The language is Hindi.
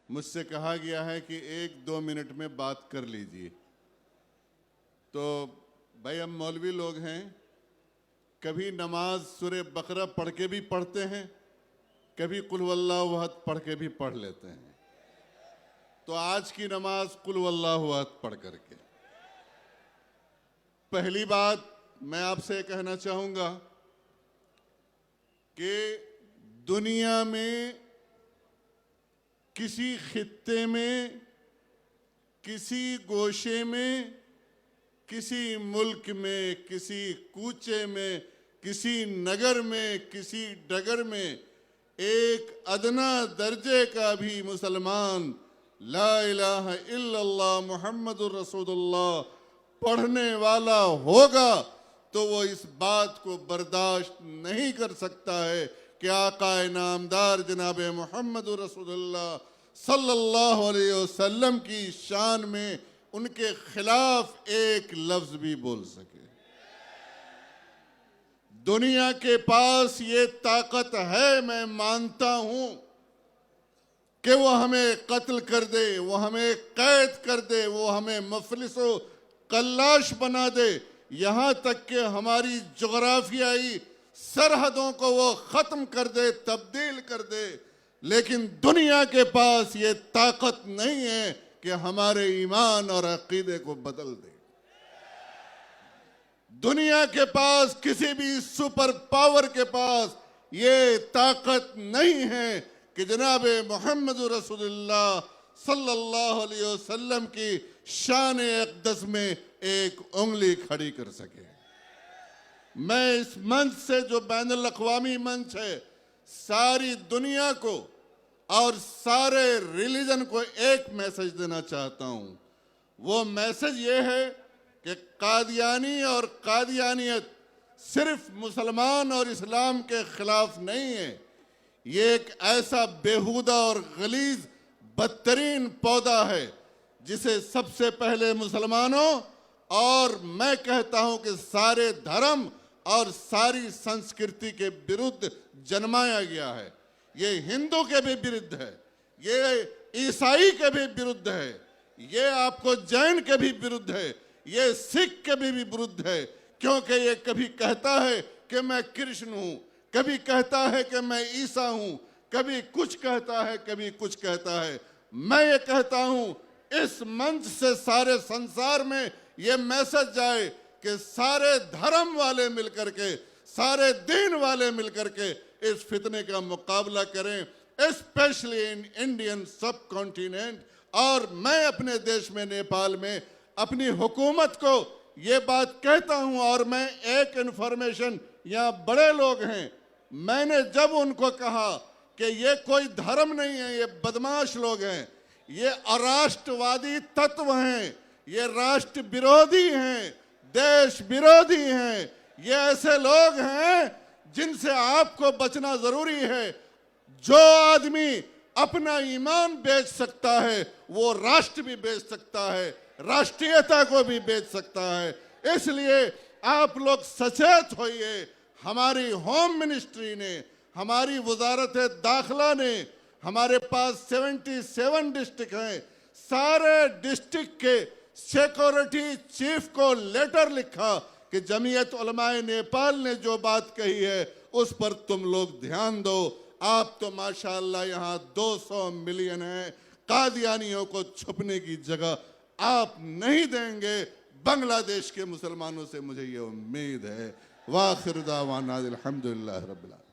मुझसे कहा गया है कि 1-2 मिनट में बात कर लीजिए। तो भाई, हम मौलवी लोग हैं, कभी नमाज सूरे बकरा पढ़ के भी पढ़ते हैं, कभी कुल वल्लाहु अहद पढ़ के भी पढ़ लेते हैं। तो आज की नमाज कुल वल्लाहु अहद पढ़ करके। पहली बात मैं आपसे कहना चाहूंगा कि दुनिया में किसी खित्ते में, किसी गोशे में, किसी मुल्क में, किसी कूचे में, किसी नगर में, किसी डगर में एक अदना दर्जे का भी मुसलमान ला इलाहा इल्लल्लाह मुहम्मदुर रसूलुल्लाह पढ़ने वाला होगा तो वो इस बात को बर्दाश्त नहीं कर सकता है कि आकाए नामदार जनाब मुहम्मदुर रसूलुल्लाह सल्लल्लाहु अलैहि वसल्लम की शान में उनके खिलाफ एक लफ्ज भी बोल सके। दुनिया के पास ये ताकत है, मैं मानता हूं कि वो हमें कत्ल कर दे, वो हमें कैद कर दे, वो हमें मफलिसो कल्लाश बना दे, यहां तक कि हमारी जोग्राफियाई सरहदों को वो खत्म कर दे, तब्दील कर दे। लेकिन दुनिया के पास ये ताकत नहीं है कि हमारे ईमान और अकीदे को बदल दे। दुनिया के पास, किसी भी सुपर पावर के पास ये ताकत नहीं है कि जनाब मोहम्मद रसूलुल्लाह सल्लल्लाहु अलैहि वसल्लम की शान अक़दस में एक उंगली खड़ी कर सके। मैं इस मंच से, जो बैनुल अक़वामी मंच है, सारी दुनिया को और सारे रिलीजन को एक मैसेज देना चाहता हूं। वो मैसेज ये है कि कादियानी और कादियानियत सिर्फ मुसलमान और इस्लाम के खिलाफ नहीं है। ये एक ऐसा बेहुदा और गलीज बदतरीन पौधा है जिसे सबसे पहले मुसलमानों और मैं कहता हूं कि सारे धर्म और सारी संस्कृति के विरुद्ध जन्माया गया है। ये हिंदू के भी विरुद्ध है, ये ईसाई के भी विरुद्ध है, ये आपको जैन के भी विरुद्ध है, ये सिख के भी विरुद्ध है। क्योंकि ये कभी कहता है कि मैं कृष्ण हूं, कभी कहता है कि मैं ईसा हूं, कभी कुछ कहता है, कभी कुछ कहता है। मैं ये कहता हूं, इस मंच से सारे संसार में ये मैसेज जाए कि सारे धर्म वाले मिलकर के, सारे दीन वाले मिलकर के इस फितने का मुकाबला करें, स्पेशली इन इंडियन सब कॉन्टिनेंट। और मैं अपने देश में, नेपाल में, अपनी हुकूमत को ये बात कहता हूं। और मैं एक इन्फॉर्मेशन, यहाँ बड़े लोग हैं, मैंने जब उनको कहा कि ये कोई धर्म नहीं है, ये बदमाश लोग हैं, ये अराष्ट्रवादी तत्व हैं, ये राष्ट्र विरोधी हैं, देश विरोधी हैं, ये ऐसे लोग हैं जिनसे आपको बचना जरूरी है। जो आदमी अपना ईमान बेच सकता है वो राष्ट्र भी बेच सकता है, राष्ट्रीयता को भी बेच सकता है। इसलिए आप लोग सचेत होइए। हमारी होम मिनिस्ट्री ने, हमारी वजारत दाखिला ने, हमारे पास 77 डिस्ट्रिक्ट हैं, सारे डिस्ट्रिक्ट के सिक्योरिटी चीफ को लेटर लिखा कि जमीयत उलमाए नेपाल ने जो बात कही है उस पर तुम लोग ध्यान दो। आप तो माशाअल्लाह यहाँ 200 मिलियन हैं, कादियानियों को छुपने की जगह आप नहीं देंगे। बांग्लादेश के मुसलमानों से मुझे ये उम्मीद है। वाखिर दावाना अल्हम्दुलिल्लाह रब्बिल आलमीन।